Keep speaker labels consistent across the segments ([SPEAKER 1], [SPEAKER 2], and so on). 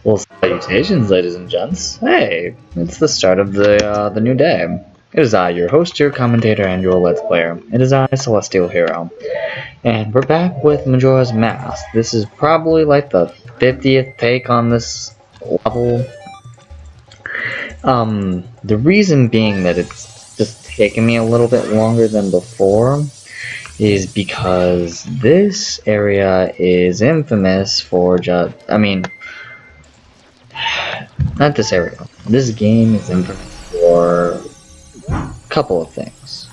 [SPEAKER 1] Well, salutations, ladies and gents. Hey, it's the start of the new day. It is I, your host, your commentator, and your Let's Player. It is I, Celestial Hero. And we're back with Majora's Mask. This is probably like the 50th take on this level. The reason being that it's just taken me a little bit longer than before is because this area is infamous for not this area. This game is infamous for a couple of things.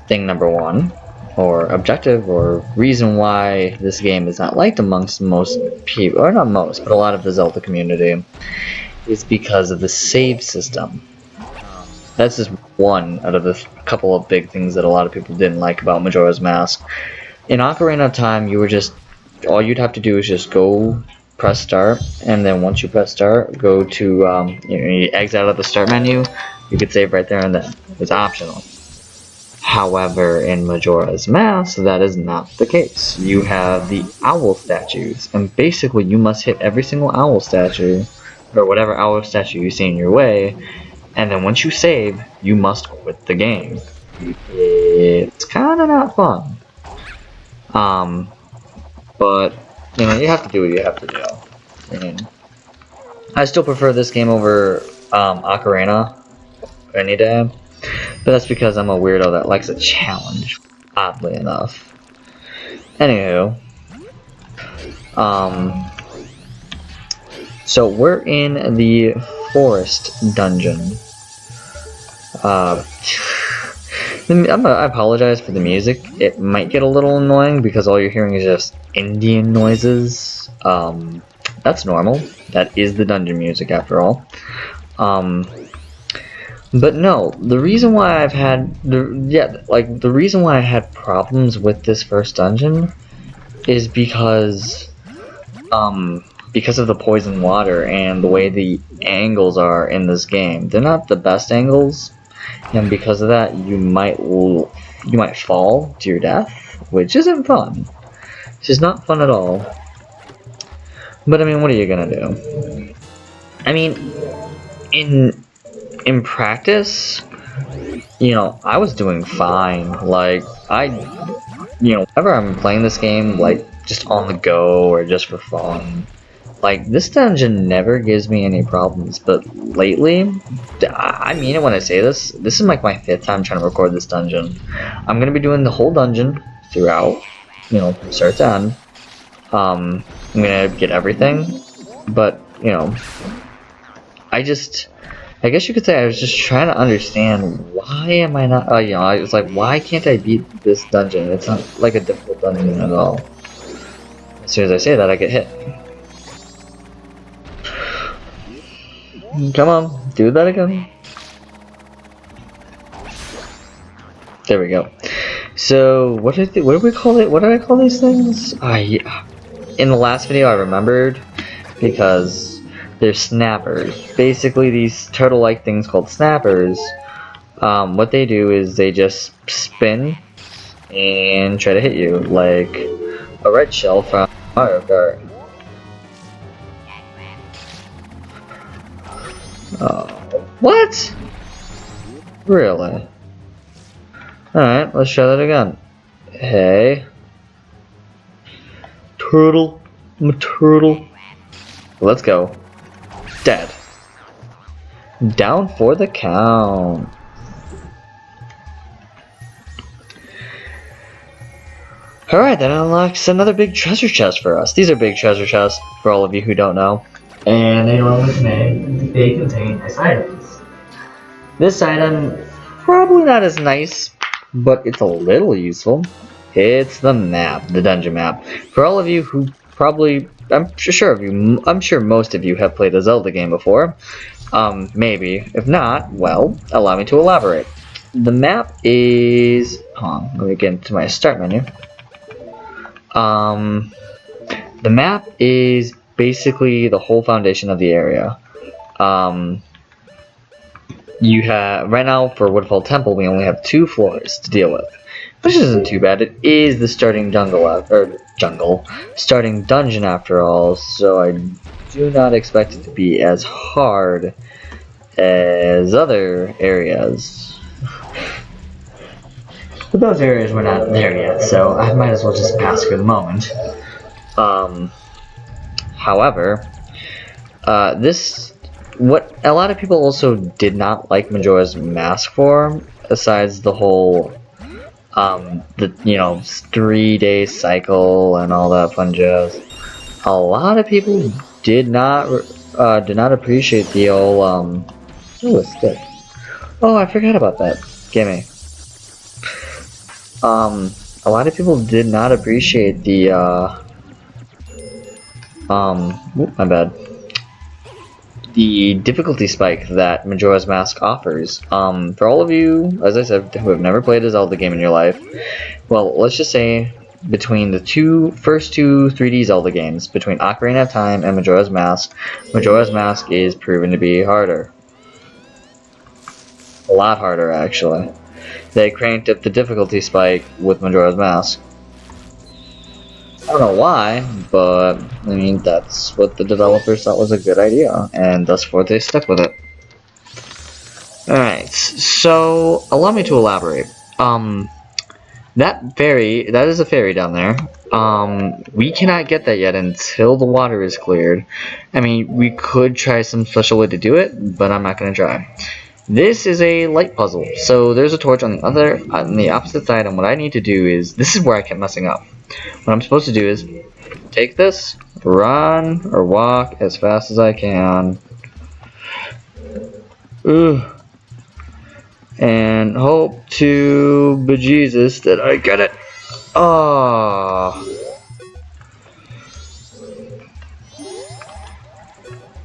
[SPEAKER 1] Thing number one, or objective, or reason why this game is not liked amongst most people, or not most, but a lot of the Zelda community, is because of the save system. That's just one out of the couple of big things that a lot of people didn't like about Majora's Mask. In Ocarina of Time, all you'd have to do is just go press start, and then once you press start, go to you exit out of the start menu. You could save right there and then. It's optional. However, in Majora's Mask, that is not the case. You have the owl statues, and basically you must hit every single owl statue, or whatever owl statue you see in your way, and then once you save, you must quit the game. It's kinda not fun. But you have to do what you have to do. I still prefer this game over Ocarina any day, but that's because I'm a weirdo that likes a challenge, oddly enough. Anywho, so we're in the forest dungeon. I apologize for the music. It might get a little annoying because all you're hearing is just Indian noises. That's normal. That is the dungeon music after all. But no, the reason why I had problems with this first dungeon is because of the poison water and the way the angles are in this game. They're not the best angles, and because of that, you might fall to your death, which isn't fun. It's just not fun at all. But I mean, what are you gonna do? I mean, in practice, I was doing fine. Like, whenever I'm playing this game, like, just on the go or just for fun, like, this dungeon never gives me any problems. But lately, I mean it when I say this, this is like my 5th time trying to record this dungeon. I'm gonna be doing the whole dungeon throughout, from start to end. I'm gonna get everything, but, I guess you could say I was just trying to understand why am I not, I was like, why can't I beat this dungeon? It's not like a difficult dungeon at all. As soon as I say that, I get hit. Come on, do that again. There we go. So, what did we call it? What did I call these things? Yeah. In the last video, I remembered because they're snappers. Basically, these turtle-like things called snappers. What they do is they just spin and try to hit you, like a red shell from Mario Kart. What? Really? Alright, let's try that again. Hey. Turtle. I'm a turtle. Let's go. Dead. Down for the count. Alright, that unlocks another big treasure chest for us. These are big treasure chests, for all of you who don't know. And they contain nice items. This item, probably not as nice, but it's a little useful. It's the map, the dungeon map. For all of you who I'm sure most of you have played a Zelda game before. Maybe. If not, well, allow me to elaborate. The map is... Hold on, let me get into my start menu. The map is basically the whole foundation of the area. You have, right now for Woodfall Temple, we only have 2 floors to deal with, which isn't too bad. It is the starting jungle, or jungle, starting dungeon after all, so I do not expect it to be as hard as other areas. But those areas were not there yet, so I might as well just pass for the moment. However, what a lot of people also did not like Majora's Mask for, besides the whole, the 3-day cycle and all that fun jazz. A lot of people did not appreciate the old oh, a stick. Oh, I forgot about that. Gimme. A lot of people did not appreciate the my bad. The difficulty spike that Majora's Mask offers. For all of you, as I said, who have never played a Zelda game in your life, well, let's just say between the first two 3D Zelda games, between Ocarina of Time and Majora's Mask is proven to be harder. A lot harder, actually. They cranked up the difficulty spike with Majora's Mask. I don't know why, but I mean that's what the developers thought was a good idea, and thus forth they stuck with it. Alright, so allow me to elaborate. That is a fairy down there. We cannot get that yet until the water is cleared. I mean, we could try some special way to do it, but I'm not gonna try. This is a light puzzle, so there's a torch on the opposite side, and what I need to do is, this is where I kept messing up. What I'm supposed to do is take this, run or walk as fast as I can, and hope to bejesus that I get it.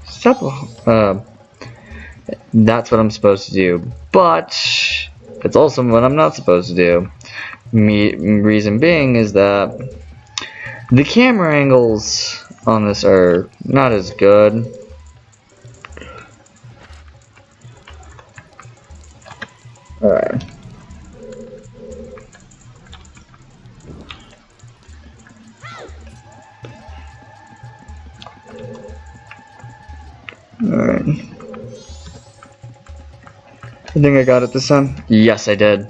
[SPEAKER 1] Stop. That's what I'm supposed to do, but it's also what I'm not supposed to do. Reason being is that the camera angles on this are not as good. Alright. Alright. I think I got it this time. Yes, I did.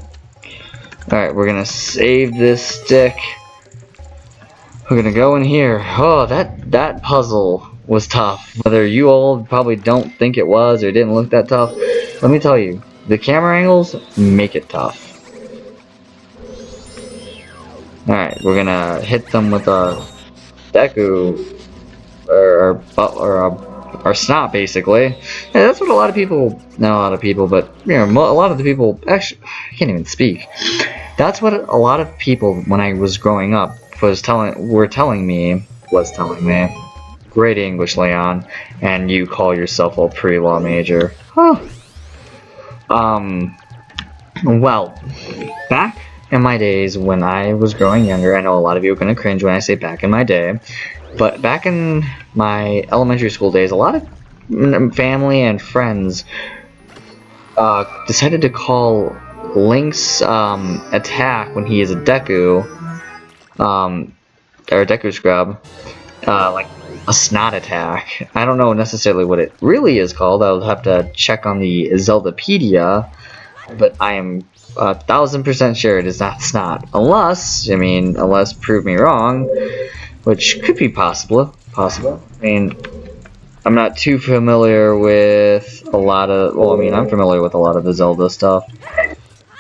[SPEAKER 1] Alright, we're gonna save this stick. We're gonna go in here. Oh, that puzzle was tough. Whether you all probably don't think it was or didn't look that tough, let me tell you, the camera angles make it tough. Alright, we're gonna hit them with a Deku, or our snot, basically. Yeah, that's what a lot of people, not a lot of people, but a lot of the people, actually, I can't even speak. That's what a lot of people, when I was growing up, was telling me. Great English, Leon, and you call yourself a pre-law major. Huh. Well, back in my days when I was growing younger, I know a lot of you are going to cringe when I say back in my day, but back in my elementary school days, a lot of family and friends decided to call Link's attack when he is a Deku, or a Deku Scrub, like a snot attack. I don't know necessarily what it really is called. I'll have to check on the Zeldapedia, but I am 1000% sure it is not snot. Unless prove me wrong, which could be possible. I mean, I'm not too familiar with a lot of, well, I mean, I'm familiar with a lot of the Zelda stuff.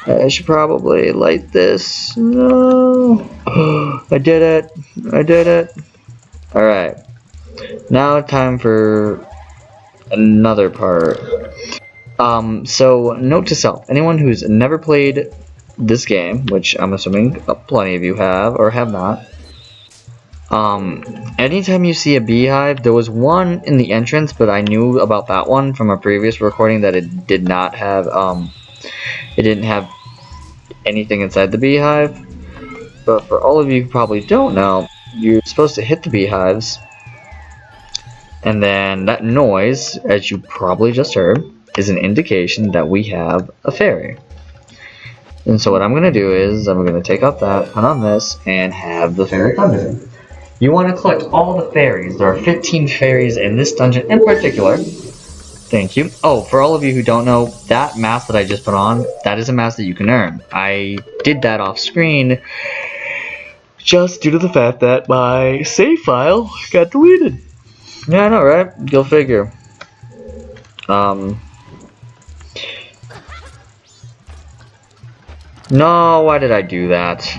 [SPEAKER 1] I should probably light this. No. I did it. Alright. Now time for another part. So note to self, anyone who's never played this game, which I'm assuming plenty of you have or have not, anytime you see a beehive, there was one in the entrance, but I knew about that one from a previous recording that it did not have, it didn't have anything inside the beehive. But for all of you who probably don't know, you're supposed to hit the beehives, and then that noise, as you probably just heard, is an indication that we have a fairy. And so what I'm going to do is, I'm going to take off that, put on this, and have the fairy come to me. You want to collect all the fairies. There are 15 fairies in this dungeon in particular. Thank you. Oh, for all of you who don't know, that mask that I just put on, that is a mask that you can earn. I did that off screen just due to the fact that my save file got deleted. Yeah, I know, right? Go figure. No, why did I do that?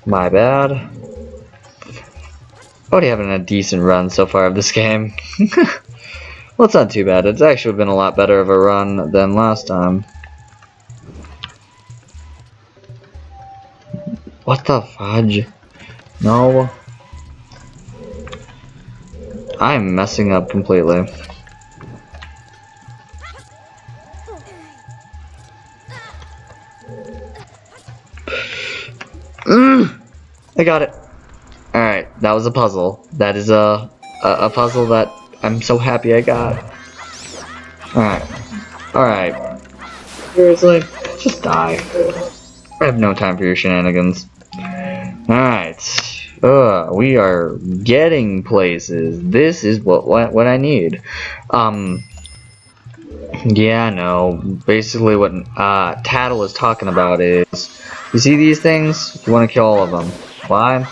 [SPEAKER 1] My bad. Already having a decent run so far of this game. Well, it's not too bad. It's actually been a lot better of a run than last time. What the fudge? No. I'm messing up completely. I got it. Alright, that was a puzzle. That is a puzzle that I'm so happy I got. Alright. Seriously? Just die. I have no time for your shenanigans. Alright. We are getting places. This is what I need. Yeah, no. Basically what Tattle is talking about is, you see these things? You want to kill all of them. Why?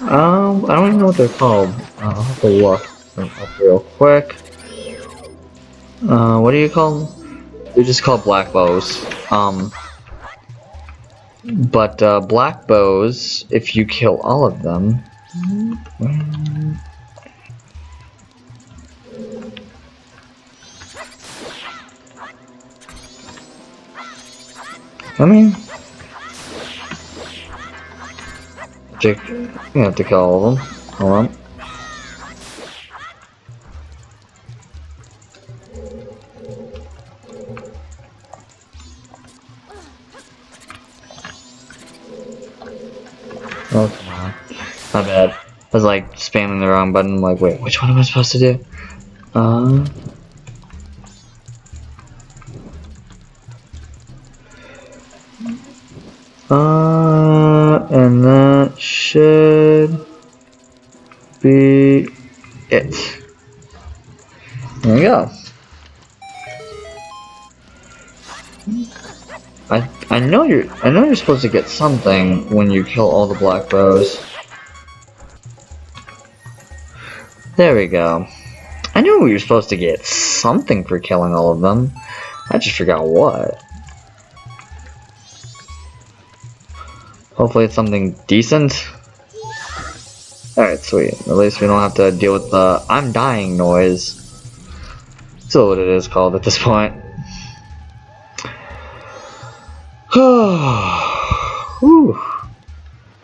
[SPEAKER 1] I don't even know what they're called. I'll have to look up real quick. What do you call them? They're just called black bows. But black bows, if you kill all of them, I mean, you have to kill all of them. Hold on. Oh, come on. My bad. I was like spamming the wrong button. I'm like, wait, which one am I supposed to do? And that should be it. There we go. I know you're supposed to get something when you kill all the black bows. There we go. I knew we were supposed to get something for killing all of them. I just forgot what. Hopefully it's something decent. Alright, sweet. At least we don't have to deal with the I'm dying noise. That's what it is called at this point. Whew.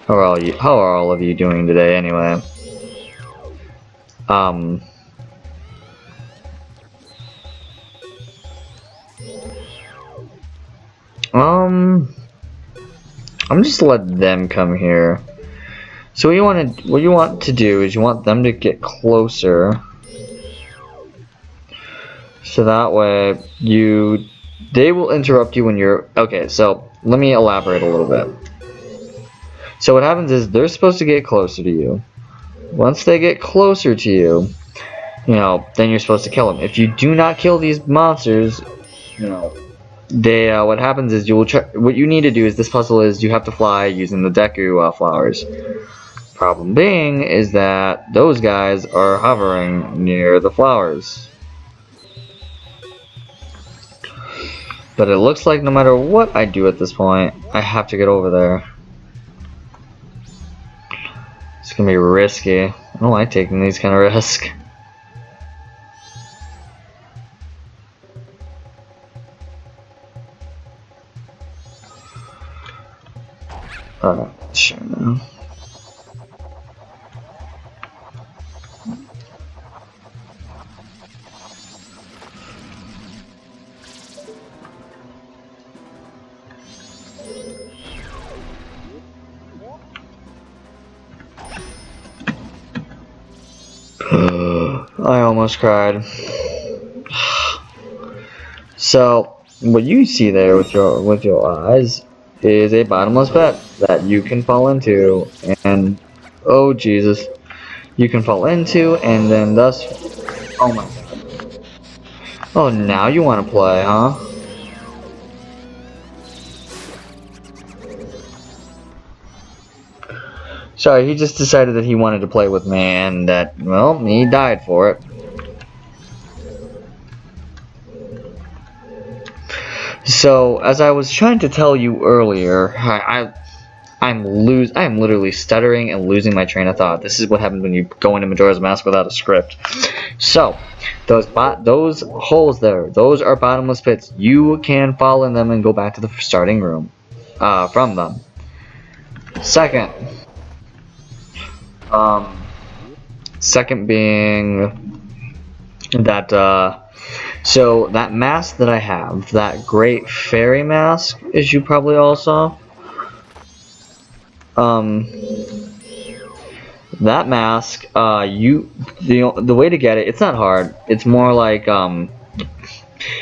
[SPEAKER 1] How are all of you doing today anyway? I'm just let them come here. So what you want to do is you want them to get closer. So that way they will interrupt you when you're okay, so let me elaborate a little bit. So what happens is they're supposed to get closer to you. Once they get closer to you, then you're supposed to kill them. If you do not kill these monsters, what happens is what you need to do is this puzzle is you have to fly using the Deku flowers. Problem being is that those guys are hovering near the flowers. But it looks like no matter what I do at this point, I have to get over there. It's gonna be risky. I don't like taking these kind of risks. Alright, sure now. I almost cried. So what you see there with your eyes is a bottomless pit that you can fall into, and oh Jesus, you can fall into, and then thus, oh my god. Oh, now you want to play, huh? Sorry, he just decided that he wanted to play with me, and that, well, he died for it. So, as I was trying to tell you earlier, I'm literally stuttering and losing my train of thought. This is what happens when you go into Majora's Mask without a script. So, those holes there, those are bottomless pits. You can fall in them and go back to the starting room from them. Second, second being that so that mask that I have, that Great Fairy mask, as you probably all saw, that mask, the way to get it, it's not hard. It's more like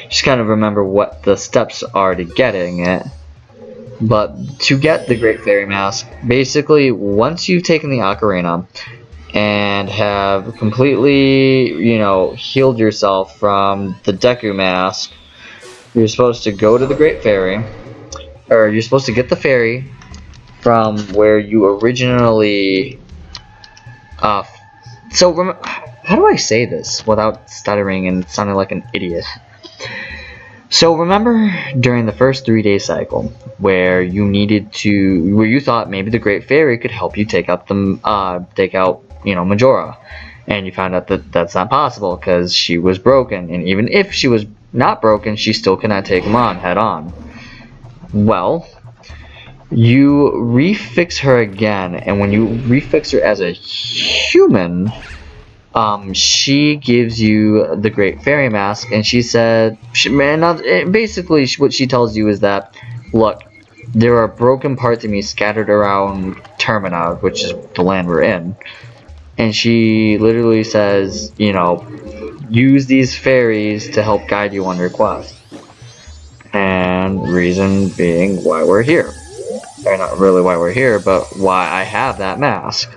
[SPEAKER 1] just kind of remember what the steps are to getting it. But to get the Great Fairy mask, basically once you've taken the ocarina and have completely, healed yourself from the Deku mask, you're supposed to go to the Great Fairy, or you're supposed to get the fairy from where you originally, how do I say this without stuttering and sounding like an idiot? So remember during the first 3-day cycle where you thought maybe the Great Fairy could help you take out Majora, and you found out that that's not possible because she was broken, and even if she was not broken, she still cannot take him on head on. Well, you refix her again, and when you refix her as a human, she gives you the Great Fairy mask, and she said, basically what she tells you is that, look, there are broken parts of me scattered around Termina, which is the land we're in, and she literally says, use these fairies to help guide you on your quest. And reason being why we're here. Or not really why we're here, but why I have that mask.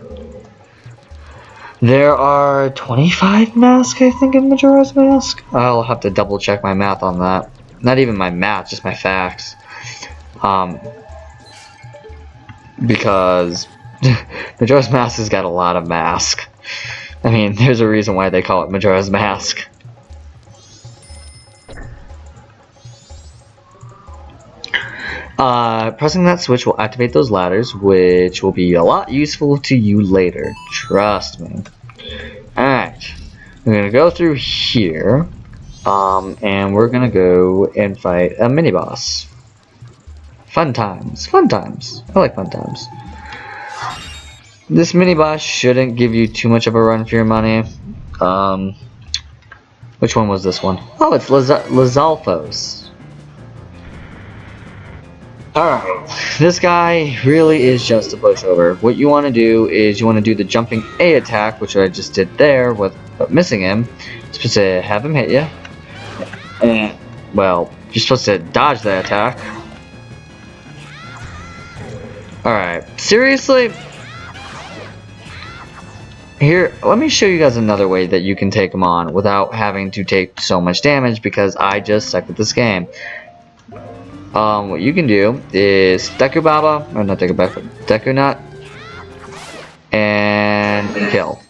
[SPEAKER 1] There are 25 masks, I think, in Majora's Mask. I'll have to double check my math on that. Not even my math, just my facts. Because Majora's Mask has got a lot of masks. I mean, there's a reason why they call it Majora's Mask. Pressing that switch will activate those ladders, which will be a lot useful to you later. Trust me. Alright. We're gonna go through here. And we're gonna go and fight a mini-boss. Fun times. Fun times. I like fun times. This mini-boss shouldn't give you too much of a run for your money. Which one was this one? Oh, it's Lizalfos. Alright, this guy really is just a pushover. What you want to do is you want to do the jumping A attack, which I just did there, but missing him. You're supposed to have him hit you. And, well, you're supposed to dodge that attack. Alright, seriously? Here, let me show you guys another way that you can take him on without having to take so much damage, because I just suck at this game. What you can do is Deku Baba, or not Deku Baba, Deku Nut, and kill.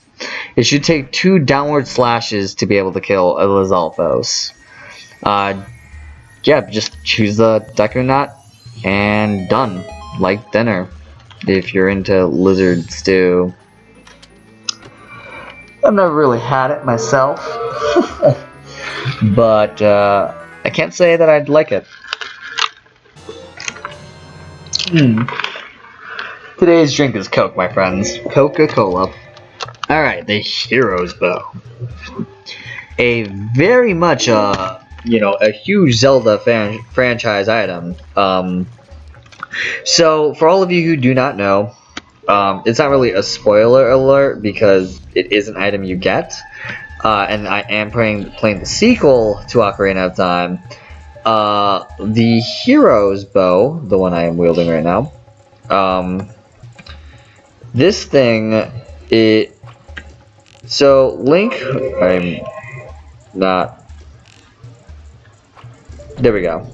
[SPEAKER 1] It should take 2 downward slashes to be able to kill a Lizalfos. Yeah, just choose the Deku Nut, and done. Like dinner, if you're into lizard stew. I've never really had it myself, but I can't say that I'd like it. Today's drink is Coke, my friends. Coca-Cola. Alright, the Hero's Bow. A very much, a huge Zelda franchise item. So, for all of you who do not know, it's not really a spoiler alert because it is an item you get. And I am playing the sequel to Ocarina of Time. the hero's bow, the one I am wielding right now, this thing, so Link, I'm not, there we go.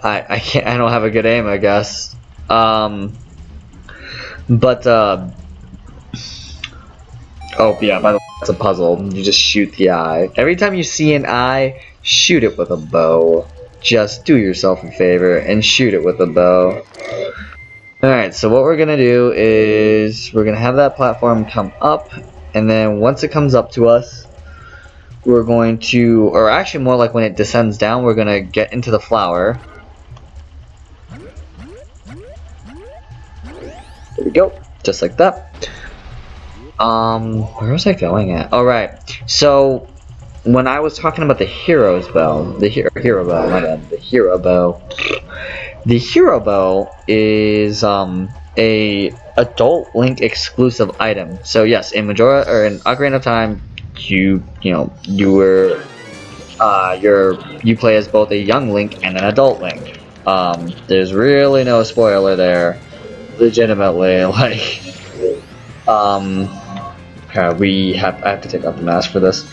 [SPEAKER 1] I can't, I don't have a good aim, I guess. Oh yeah, by the way, it's a puzzle. You just shoot the eye. Every time you see an eye, shoot it with a bow. Just do yourself a favor and shoot it with a bow. Alright, so what we're gonna do is we're gonna have that platform come up, and then once it comes up to us, we're going to, or actually more like when it descends down, we're gonna get into the flower. There we go, just like that. Where was I going at? Alright, so when I was talking about the hero's bow, the hero bow, my bad, the hero bow. The hero bow is a adult Link exclusive item. So yes, in Majora or in Ocarina of Time, you play as both a young Link and an adult Link. There's really no spoiler there. Legitimately, like, I have to take off the mask for this.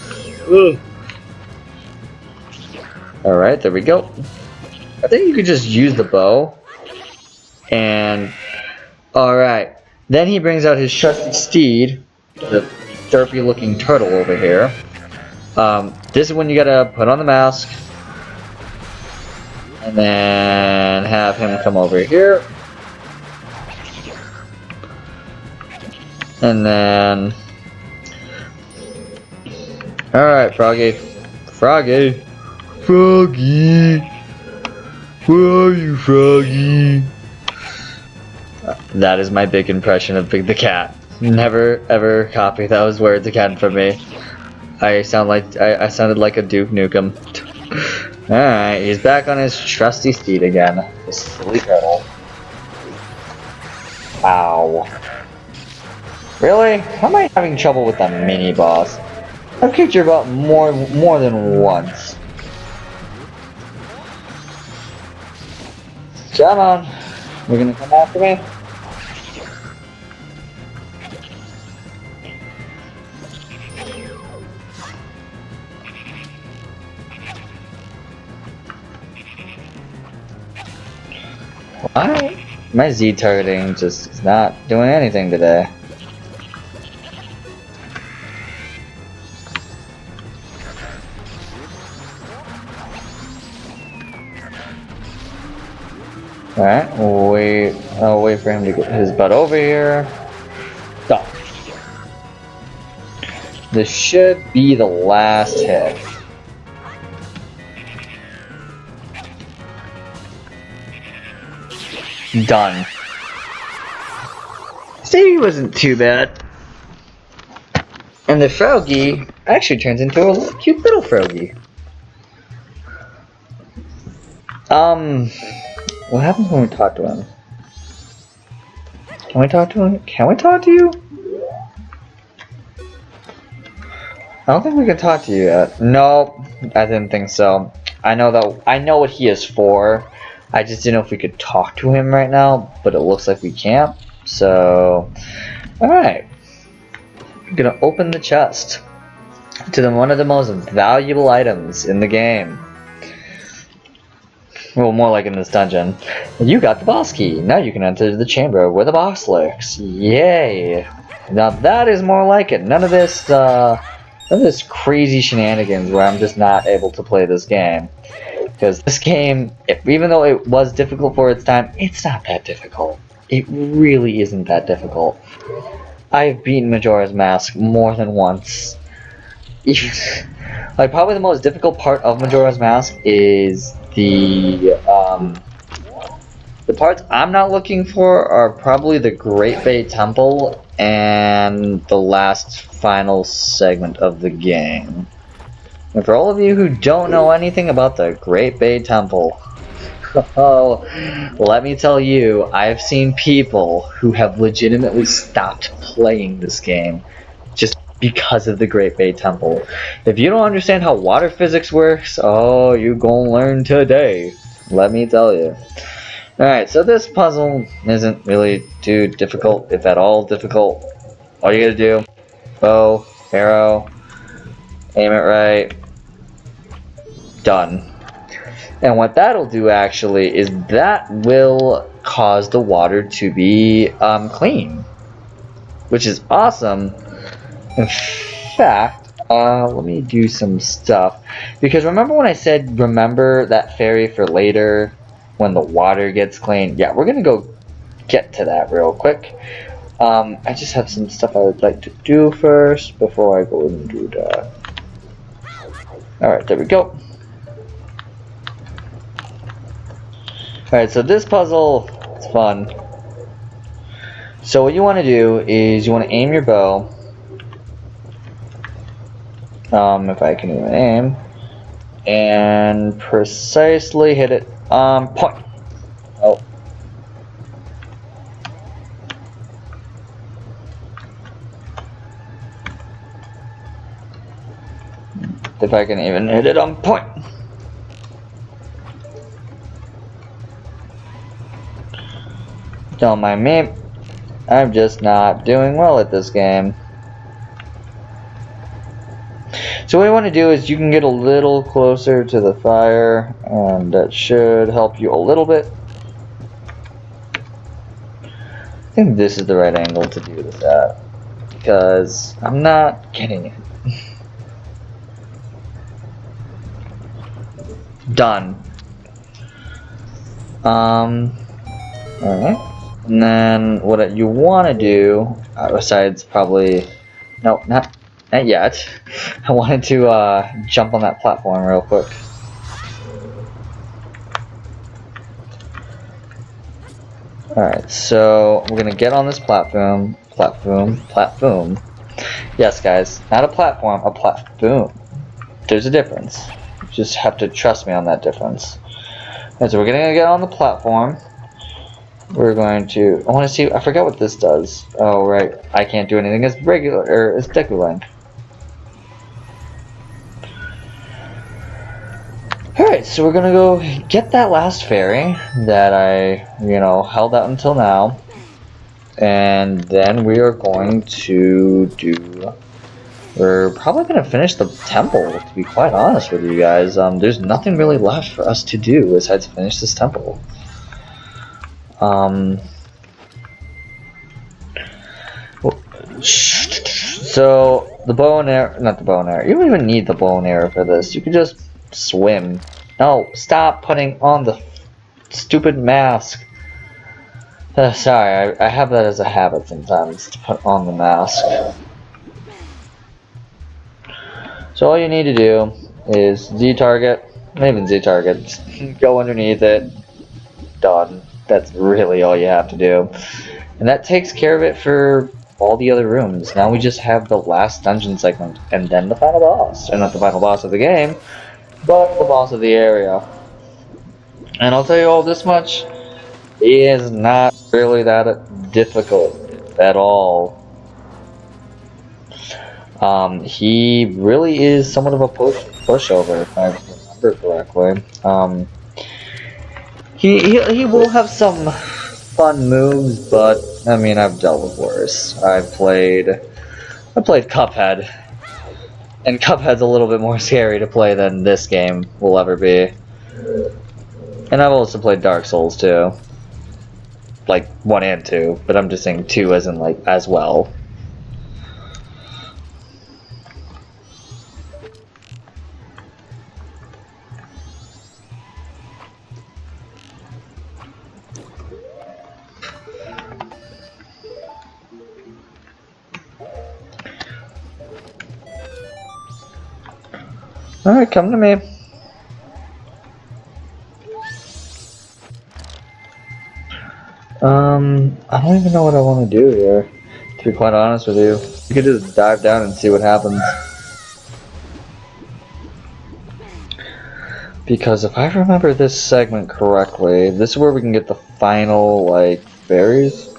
[SPEAKER 1] Alright, there we go. I think you could just use the bow. And alright. Then he brings out his trusty steed, the derpy looking turtle over here. This is when you gotta put on the mask. And then have him come over here. And then alright, Froggy. Froggy. Froggy. Where are you, Froggy? That is my big impression of Big the Cat. Never ever copy those words again from me. I sounded like a Duke Nukem. Alright, he's back on his trusty steed again. The silly turtle. Ow. Really? How am I having trouble with the mini boss? I've kicked your butt more than once. Come on, we're gonna come after me. Why? My Z targeting just is not doing anything today. Alright, I'll wait for him to get his butt over here. Stop. This should be the last hit. Done. See, wasn't too bad. And the Froggy actually turns into a cute little Froggy. What happens when we talk to him? Can we talk to him? Can we talk to you? I don't think we can talk to you yet. No, I didn't think so. I know what he is for. I just didn't know if we could talk to him right now, but it looks like we can't. So, alright. I'm gonna open the chest to one of the most valuable items in the game. Well, more like in this dungeon. You got the boss key. Now you can enter the chamber where the boss lurks. Yay! Now that is more like it. None of this crazy shenanigans where I'm just not able to play this game. Because this game, even though it was difficult for its time, it's not that difficult. It really isn't that difficult. I've beaten Majora's Mask more than once. Like, probably the most difficult part of Majora's Mask is the parts I'm not looking for are probably the Great Bay Temple and the last final segment of the game. And for all of you who don't know anything about the Great Bay Temple, oh, let me tell you, I've seen people who have legitimately stopped playing this game just because of the Great Bay Temple. If you don't understand how water physics works, oh, you gonna learn today. Let me tell you. Alright, so this puzzle isn't really too difficult, if at all difficult. All you gotta do, bow, arrow, aim it right, done. And what that'll do actually is that will cause the water to be clean, which is awesome. In fact, let me do some stuff, because remember when I said remember that fairy for later when the water gets clean? Yeah, we're gonna go get to that real quick. I just have some stuff I would like to do first before I go and do that. Alright, there we go. Alright, so this puzzle is fun. So what you want to do is you want to aim your bow. If I can even aim. And precisely hit it on point. Oh. If I can even hit it on point. Don't mind me. I'm just not doing well at this game. So what you want to do is you can get a little closer to the fire, and that should help you a little bit. I think this is the right angle to do this at, because I'm not getting it. Done. Alright. And then what you want to do, besides probably, no, not yet. I wanted to jump on that platform real quick. Alright, so we're gonna get on this platform. Yes, guys, not a platform, a platform. There's a difference. You just have to trust me on that difference. Alright, so we're gonna get on the platform. We're going to, I want to see, I forgot what this does. Oh, right, I can't do anything as regular, or as Deku Link. Alright, so we're gonna go get that last fairy that I, held out until now. And then we are going to we're probably gonna finish the temple, to be quite honest with you guys. There's nothing really left for us to do besides finish this temple. So the bow and arrow, not the bow and arrow, you don't even need the bow and arrow for this. You can just swim. No, stop putting on the stupid mask. Sorry, I have that as a habit sometimes, to put on the mask. So all you need to do is Z-target, not even Z-target, just go underneath it, done. That's really all you have to do. And that takes care of it for all the other rooms. Now we just have the last dungeon segment, and then the final boss. And not the final boss of the game, but the boss of the area. And I'll tell you all this much, he is not really that difficult at all. He really is somewhat of a pushover, if I remember correctly. He will have some fun moves, but I mean, I've dealt with worse. I played Cuphead, and Cuphead's a little bit more scary to play than this game will ever be. And I've also played Dark Souls too, like 1 and 2, but I'm just saying 2 isn't like as well. Alright, come to me. I don't even know what I want to do here, to be quite honest with you. You could just dive down and see what happens. Because if I remember this segment correctly, this is where we can get the final, like, fairies.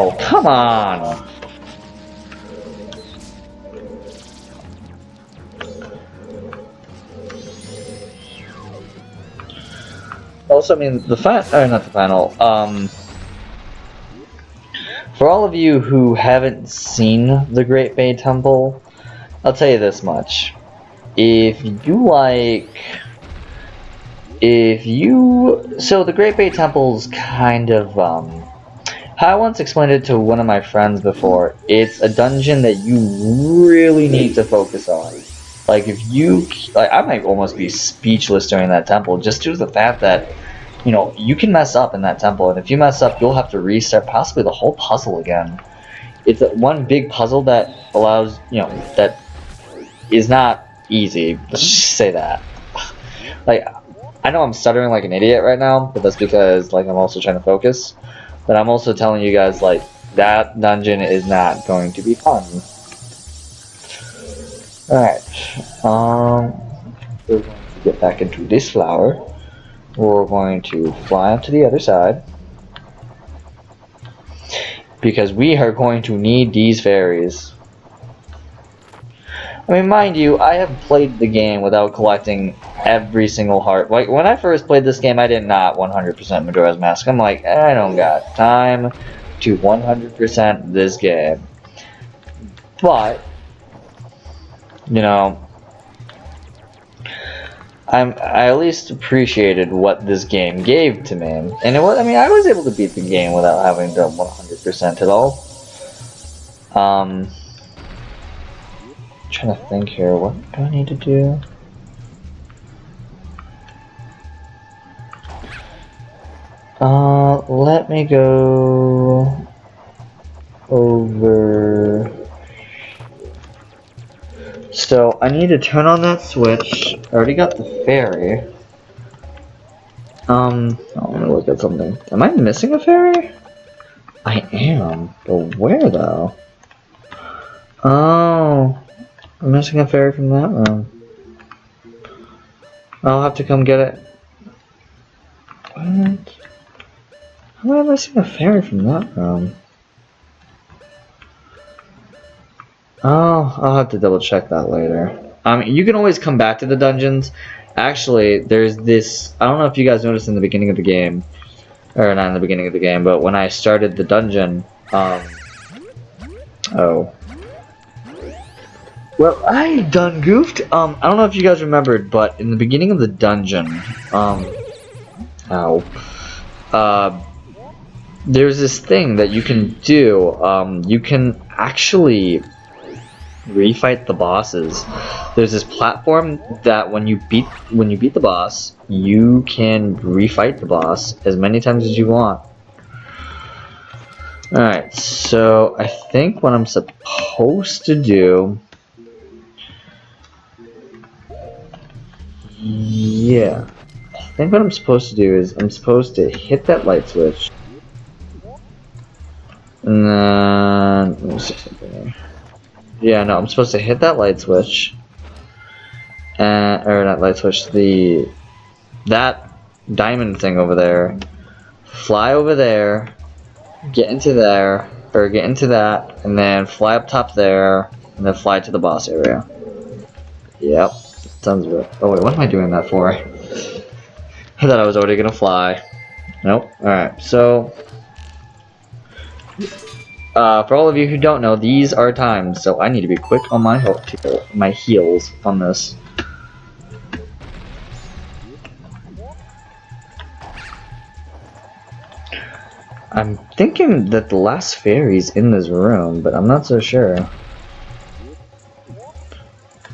[SPEAKER 1] Oh, come on! Also, I mean, not the final, for all of you who haven't seen the Great Bay Temple, I'll tell you this much. So the Great Bay Temple's kind of, how I once explained it to one of my friends before, it's a dungeon that you really need to focus on. Like, I might almost be speechless during that temple, just due to the fact that, you can mess up in that temple, and if you mess up, you'll have to restart possibly the whole puzzle again. It's one big puzzle that allows, that is not easy. Let's just say that. Like, I know I'm stuttering like an idiot right now, but that's because, like, I'm also trying to focus. But I'm also telling you guys, like, that dungeon is not going to be fun. Alright. We're going to get back into this flower. We're going to fly up to the other side. Because we are going to need these fairies. I mean, mind you, I have played the game without collecting every single heart. Like, when I first played this game, I did not 100% Majora's Mask. I'm like, I don't got time to 100% this game. But, I at least appreciated what this game gave to me. And I was able to beat the game without having done 100% at all. Trying to think here, what do I need to do? Let me go over. So I need to turn on that switch. I already got the fairy. Let me look at something. Am I missing a fairy? I am, but where though? Oh, I'm missing a fairy from that room. I'll have to come get it. What? How am I missing a fairy from that room? Oh, I'll have to double check that later. You can always come back to the dungeons. Actually, there's this, I don't know if you guys noticed in the beginning of the game, or not in the beginning of the game, but when I started the dungeon, oh. Well, I done goofed. I don't know if you guys remembered, but in the beginning of the dungeon, there's this thing that you can do. You can actually refight the bosses. There's this platform that when you beat the boss, you can refight the boss as many times as you want. Alright, so I think what I'm supposed to do, yeah, I think what I'm supposed to do is I'm supposed to hit that light switch, and then, let me see something here. Yeah, no, I'm supposed to hit that light switch, or not light switch, that diamond thing over there, fly over there, get into there, or get into that, and then fly up top there, and then fly to the boss area. Yep, sounds good. Oh wait, what am I doing that for? I thought I was already gonna fly. Nope. Alright, so for all of you who don't know, these are times, so I need to be quick on my heels on this. I'm thinking that the last fairy's in this room, but I'm not so sure.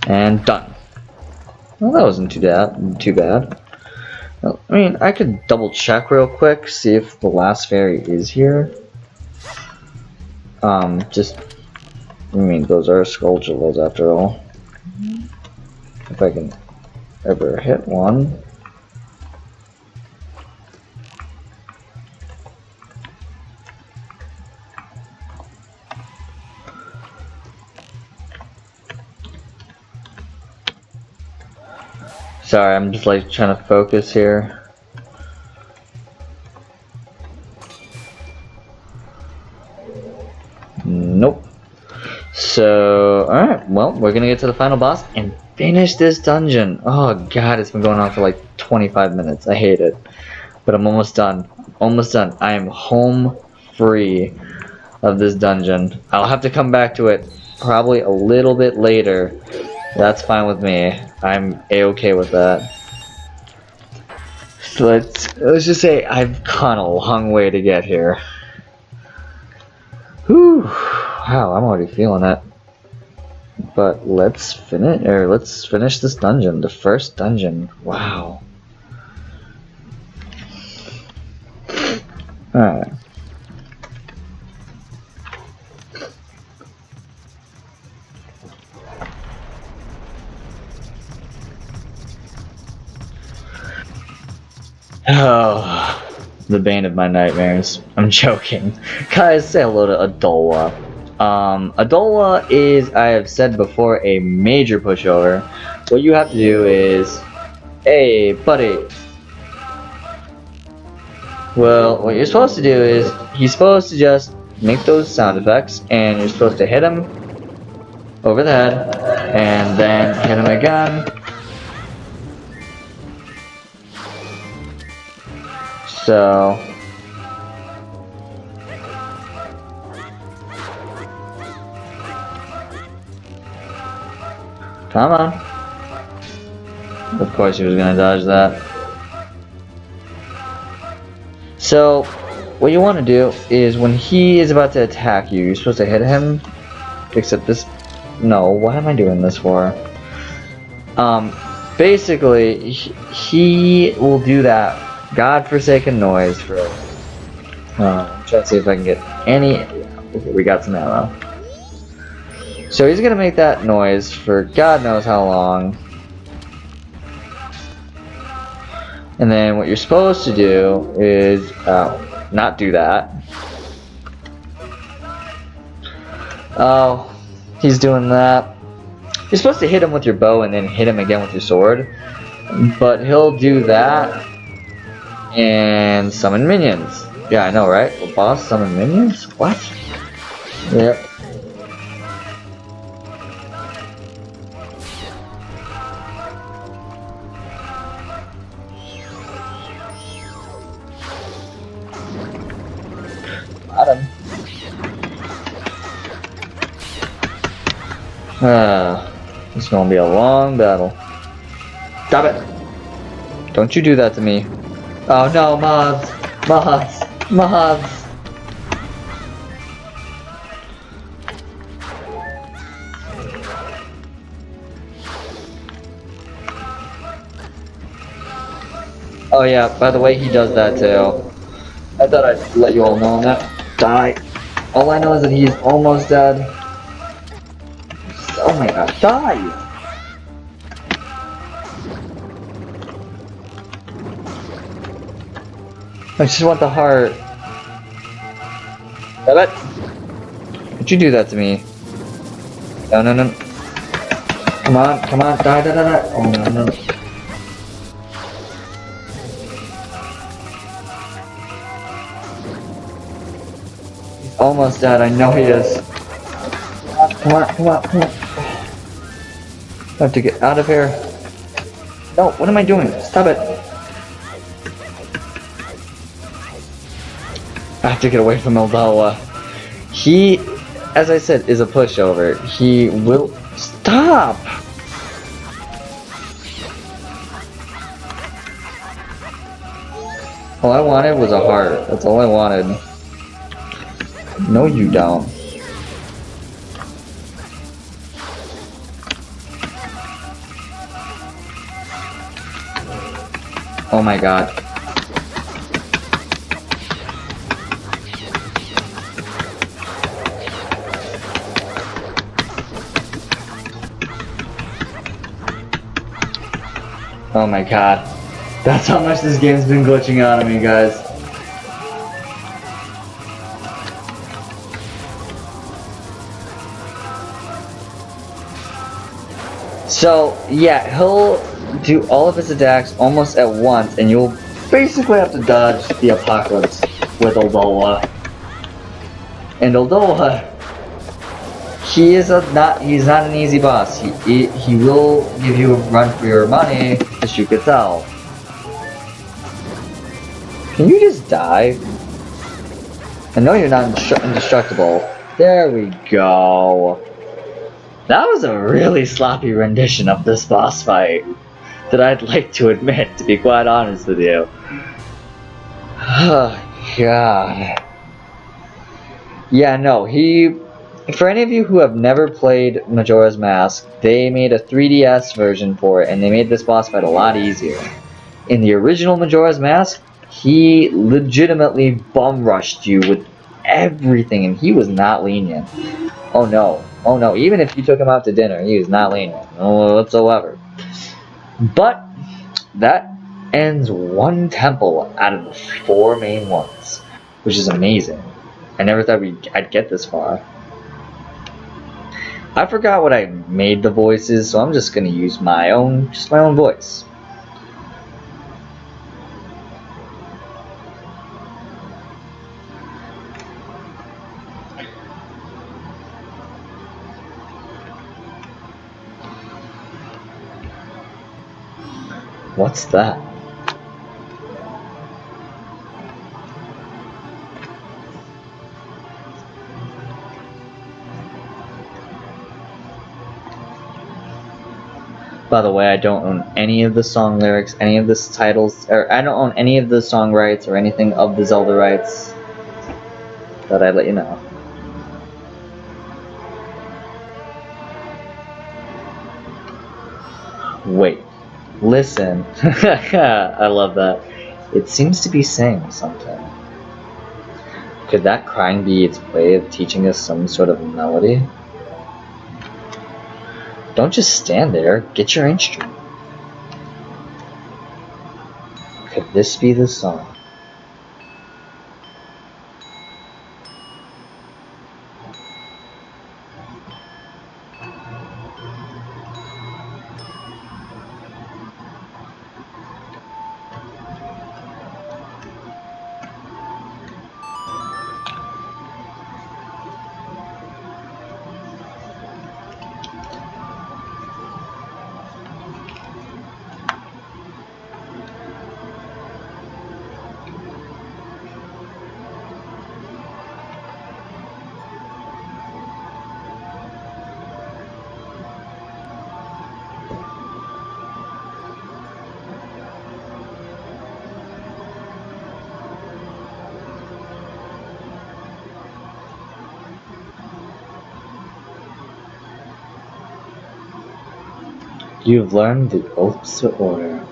[SPEAKER 1] And done. Well, that wasn't too bad. Well, I mean, I could double check real quick, see if the last fairy is here. Those are skull jewels after all. If I can ever hit one. Sorry, I'm just like trying to focus here. Nope. So, alright, well, we're gonna get to the final boss and finish this dungeon. Oh god, it's been going on for like 25 minutes. I hate it. But I'm almost done. Almost done. I am home free of this dungeon. I'll have to come back to it probably a little bit later. That's fine with me. I'm a-okay with that. So let's just say I've gone a long way to get here. Whew. Wow, I'm already feeling it. But let's finish this dungeon, the first dungeon. Wow. Alright. Oh, the bane of my nightmares. I'm joking. Guys, say hello to Adola. Adola is, I have said before, a major pushover. What you have to do is, hey, buddy. Well, what you're supposed to do is, he's supposed to just make those sound effects, and you're supposed to hit him over the head, and then hit him again. So, come on. Of course he was gonna dodge that. So, what you want to do is when he is about to attack you, you're supposed to hit him. Except this. No, what am I doing this for? Basically, he will do that godforsaken noise for. I'm trying to see if I can get any. Okay, we got some ammo. So he's gonna make that noise for God knows how long. And then what you're supposed to do is not do that. Oh, he's doing that. You're supposed to hit him with your bow and then hit him again with your sword. But he'll do that and summon minions. Yeah, I know, right? Will boss summon minions? What? Yep. Got him. It's gonna be a long battle. Stop it! Don't you do that to me. Oh no, mobs! Mobs! Mobs! Oh yeah, by the way, he does that too. I thought I'd let you all know on that. Die. All I know is that he's almost dead. Oh my god, die! I just want the heart. Damn it! Why'd you do that to me? No, no, no. Come on, come on, die, die, die, die. Oh no, no. He's almost dead, I know he is. Come on, come on, come on. I have to get out of here. No, what am I doing? Stop it. I have to get away from Eldawa. He, as I said, is a pushover. He will... Stop! All I wanted was a heart. That's all I wanted. No, you don't. Oh my god. Oh my god. That's how much this game's been glitching out on me, guys. So, yeah, he'll do all of his attacks almost at once, and you'll basically have to dodge the apocalypse with Eldola. And Eldola he's not an easy boss. He will give you a run for your money, as you could tell. Can you just die? I know you're not indestructible. There we go. That was a really sloppy rendition of this boss fight that I'd like to admit, to be quite honest with you. Oh, God. Yeah, no, for any of you who have never played Majora's Mask, they made a 3DS version for it, and they made this boss fight a lot easier. In the original Majora's Mask, he legitimately bum rushed you with everything, and he was not lenient. Oh no, even if you took him out to dinner, he was not lenient whatsoever. But that ends one temple out of the 4 main ones, which is amazing. I never thought I'd get this far. I forgot what I made the voices, so I'm just gonna use my own voice. What's that? By the way, I don't own any of the song lyrics, any of the titles, or I don't own any of the song rights or anything of the Zelda rights. Thought I'd let you know. Wait. Listen. I love that. It seems to be saying something. Could that crying be its way of teaching us some sort of melody? Don't just stand there, get your instrument. Could this be the song? You've learned the oaths of order.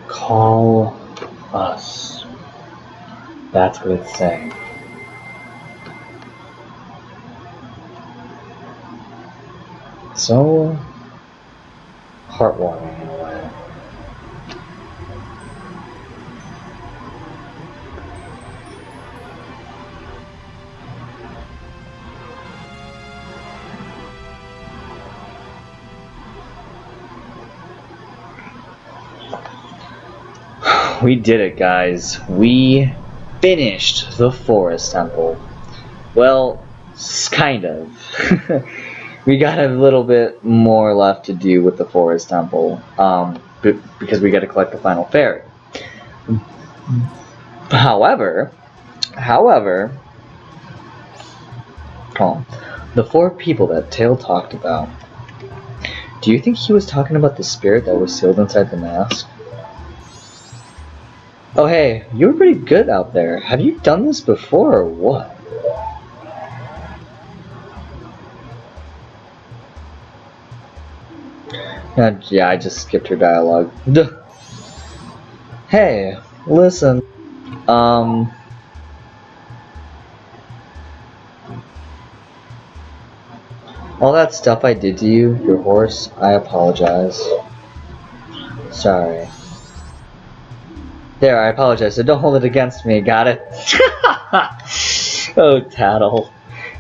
[SPEAKER 1] Call us. That's what it's saying. So heartwarming in a way. We did it, guys. We finished the Forest Temple. Well, kind of. We got a little bit more left to do with the Forest Temple, because we got to collect the final fairy. However, the 4 people that Tail talked about, do you think he was talking about the spirit that was sealed inside the mask? Oh hey, you were pretty good out there. Have you done this before or what? Yeah, I just skipped her dialogue. Duh. Hey, listen. All that stuff I did to you, your horse, I apologize. Sorry. There, I apologize, so don't hold it against me, got it? Oh, Tattle.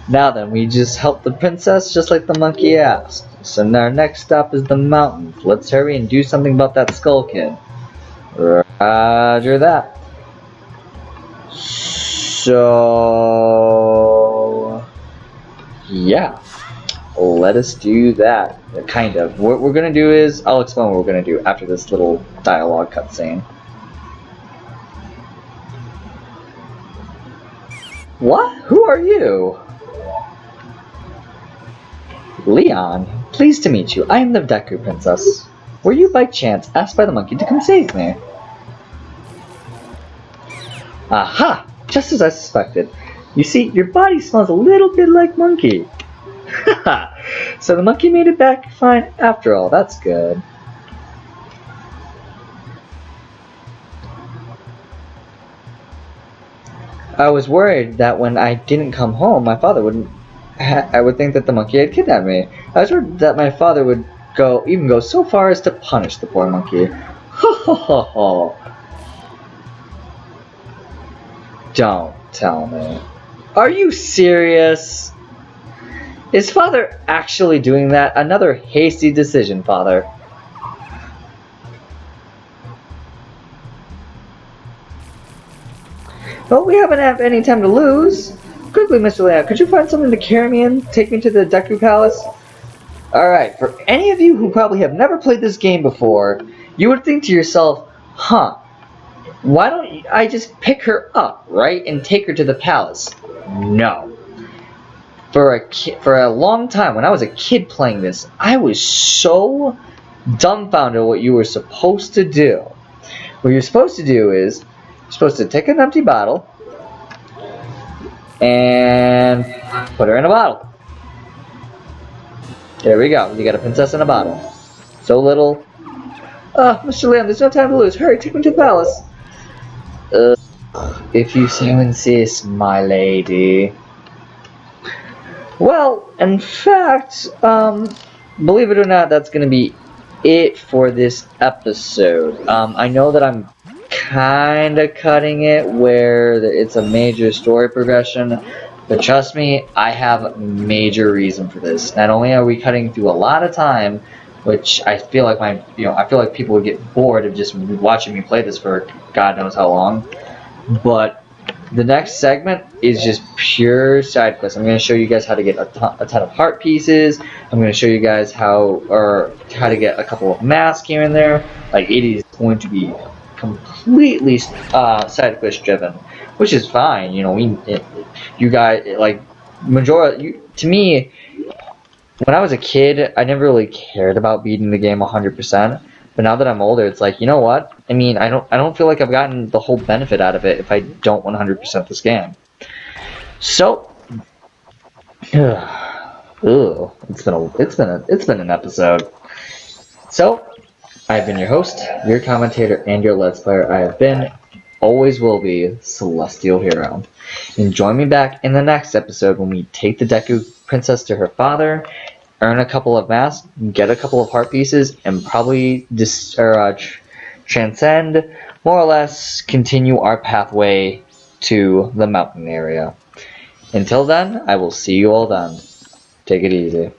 [SPEAKER 1] Now then, we just help the princess just like the monkey asked. So now our next stop is the mountains. Let's hurry and do something about that skull kid. Roger that. So... yeah. Let us do that. Kind of. What we're gonna do is... I'll explain what we're gonna do after this little dialogue cutscene. What? Who are you? Leon, pleased to meet you. I am the Deku Princess. Were you by chance asked by the monkey to come save me? Aha! Just as I suspected. You see, your body smells a little bit like monkey. Haha! So the monkey made it back fine after all. That's good. I was worried that when I didn't come home, my father wouldn't. I would think that the monkey had kidnapped me. I was worried that my father would even go so far as to punish the poor monkey. Ho ho ho ho! Don't tell me. Are you serious? Is father actually doing that? Another hasty decision, father. Well, we haven't had any time to lose. Quickly, Mr. Leon, could you find something to carry me in? Take me to the Deku Palace? Alright, for any of you who probably have never played this game before, you would think to yourself, huh, why don't I just pick her up, right, and take her to the palace? No. For a long time, when I was a kid playing this, I was so dumbfounded what you were supposed to do. What you're supposed to do is, you're supposed to take an empty bottle and put her in a bottle. There we go. You got a princess in a bottle. So little. Mr. Lamb, there's no time to lose. Hurry, take me to the palace. If you so insist, my lady. Well, in fact, believe it or not, that's going to be it for this episode. I know that I'm kind of cutting it where it's a major story progression, but trust me, I have major reason for this. Not only are we cutting through a lot of time, which I feel like I feel like people would get bored of just watching me play this for God knows how long, but the next segment is just pure side quests. I'm going to show you guys how to get a ton of heart pieces. I'm going to show you guys how to get a couple of masks here and there. Like, it is going to be completely side quest driven, which is fine. You know, you guys, like, Majora, to me, when I was a kid, I never really cared about beating the game 100%. But now that I'm older, it's like, you know what? I mean, I don't feel like I've gotten the whole benefit out of it if I don't 100% this game. So, it's been an episode. So, I've been your host, your commentator, and your Let's Player. I have been, always will be, Celestial Hero. And join me back in the next episode when we take the Deku Princess to her father, earn a couple of masks, get a couple of heart pieces, and probably transcend, more or less, continue our pathway to the mountain area. Until then, I will see you all then. Take it easy.